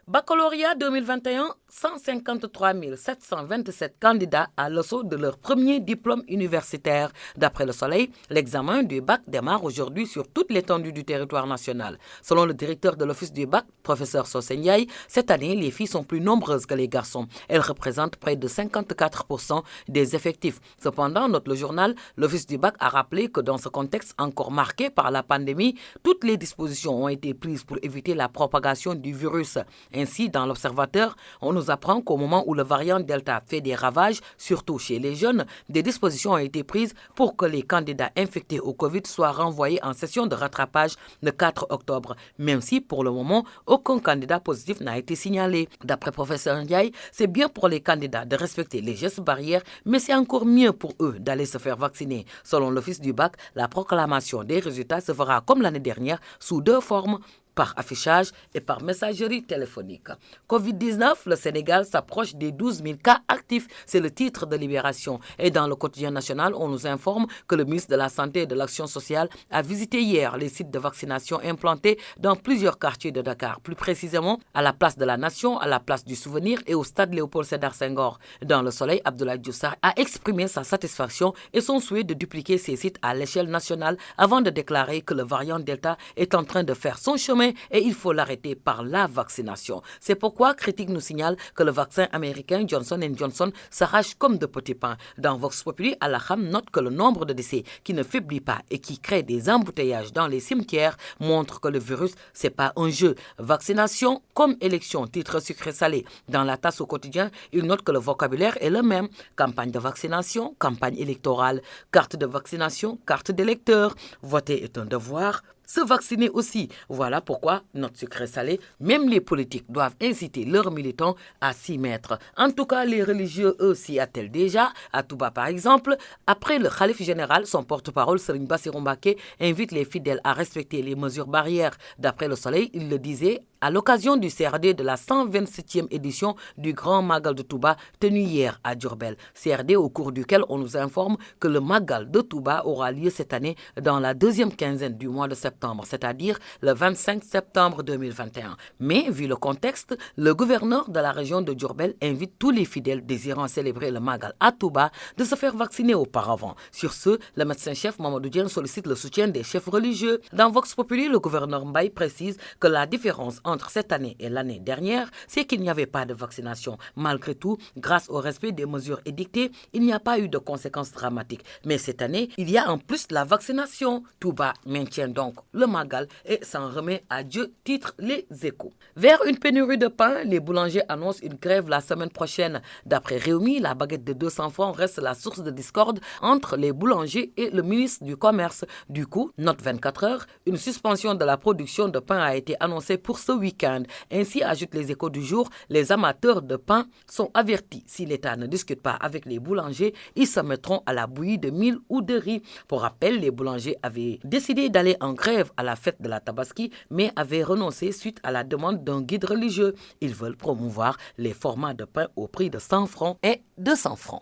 Baccalauréat 2021, 153 727 candidats à l'assaut de leur premier diplôme universitaire. D'après Le Soleil, l'examen du bac démarre aujourd'hui sur toute l'étendue du territoire national. Selon le directeur de l'Office du bac, professeur Socé Ndiaye, cette année, les filles sont plus nombreuses que les garçons. Elles représentent près de 54% des effectifs. Cependant, note le journal, l'Office du bac a rappelé que dans ce contexte encore marqué par la pandémie, toutes les dispositions ont été prises pour éviter la propagation du virus. Ainsi, dans l'Observateur, on nous apprend qu'au moment où le variant Delta fait des ravages, surtout chez les jeunes, des dispositions ont été prises pour que les candidats infectés au Covid soient renvoyés en session de rattrapage le 4 octobre, même si pour le moment, aucun candidat positif n'a été signalé. D'après professeur Ndiaye, c'est bien pour les candidats de respecter les gestes barrières, mais c'est encore mieux pour eux d'aller se faire vacciner. Selon l'Office du bac, la proclamation des résultats se fera comme l'année dernière sous deux formes, par affichage et par messagerie téléphonique. Covid-19, le Sénégal s'approche des 12 000 cas actifs. C'est le titre de Libération. Et dans le quotidien national, on nous informe que le ministre de la Santé et de l'Action sociale a visité hier les sites de vaccination implantés dans plusieurs quartiers de Dakar, plus précisément à la place de la Nation, à la place du Souvenir et au stade Léopold Sédar Senghor. Dans Le Soleil, Abdoulaye Diouf Sarr a exprimé sa satisfaction et son souhait de dupliquer ces sites à l'échelle nationale avant de déclarer que le variant Delta est en train de faire son chemin et il faut l'arrêter par la vaccination. C'est pourquoi Critique nous signale que le vaccin américain Johnson & Johnson s'arrache comme de petits pains. Dans Vox Populi, Al-Aham note que le nombre de décès qui ne faiblit pas et qui crée des embouteillages dans les cimetières montre que le virus, c'est pas un jeu. Vaccination comme élection, titre sucré-salé. Dans la tasse au quotidien, il note que le vocabulaire est le même. Campagne de vaccination, campagne électorale, carte de vaccination, carte d'électeur. Voter est un devoir. Se vacciner aussi. Voilà pourquoi, notre sucré salé, même les politiques doivent inciter leurs militants à s'y mettre. En tout cas, les religieux, eux, s'y attellent déjà. À Touba, par exemple, après le khalife général, son porte-parole, Serigne Bassirou Mbacké, invite les fidèles à respecter les mesures barrières. D'après Le Soleil, il le disait à l'occasion du CRD de la 127e édition du Grand Magal de Touba, tenu hier à Diourbel. CRD au cours duquel on nous informe que le Magal de Touba aura lieu cette année dans la deuxième quinzaine du mois de septembre, c'est-à-dire le 25 septembre 2021. Mais, vu le contexte, le gouverneur de la région de Diourbel invite tous les fidèles désirant célébrer le Magal à Touba de se faire vacciner auparavant. Sur ce, le médecin-chef Mamadou Diène sollicite le soutien des chefs religieux. Dans Vox Populi, le gouverneur Mbaye précise que la différence entre cette année et l'année dernière, c'est qu'il n'y avait pas de vaccination. Malgré tout, grâce au respect des mesures édictées, il n'y a pas eu de conséquences dramatiques. Mais cette année, il y a en plus la vaccination. Touba maintient donc le Magal et s'en remet à Dieu, titre Les Échos. Vers une pénurie de pain, les boulangers annoncent une grève la semaine prochaine. D'après Réumi, la baguette de 200 francs reste la source de discorde entre les boulangers et le ministre du Commerce. Du coup, note 24 heures, une suspension de la production de pain a été annoncée pour ce week-end. Ainsi, ajoutent les Échos du jour, les amateurs de pain sont avertis. Si l'État ne discute pas avec les boulangers, ils se mettront à la bouillie de mil ou de riz. Pour rappel, les boulangers avaient décidé d'aller en grève à la fête de la Tabaski, mais avaient renoncé suite à la demande d'un guide religieux. Ils veulent promouvoir les formats de pain au prix de 100 francs et 200 francs.